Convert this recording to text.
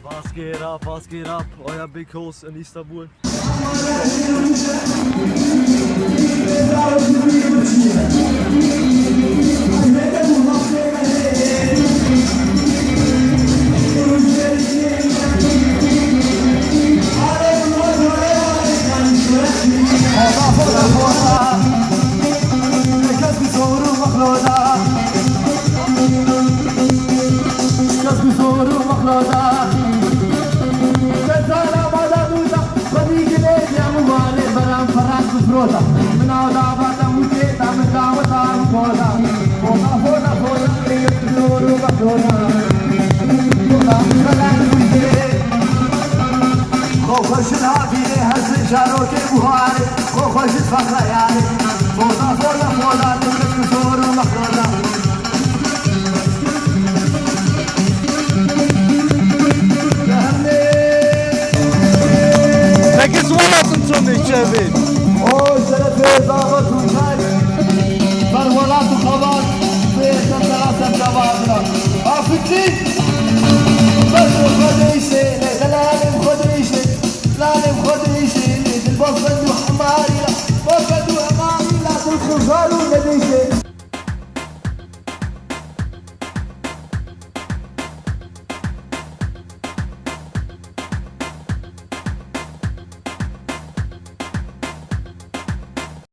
Was geht ab, euer Big Host in Istanbul. من عذابات موتي من دعوة فولا فولا فولا فولا يطلور وبطولا فولا فولا خوش الهافي هز شاروك بوهاري خوش الفخر يعني فولا فولا فولا يطلور وبطولا Peki sonrasın sonra içeri. O şerefe davet uçay Pervolat ukavat Ve sen taraftan cevabına Afitlik Beş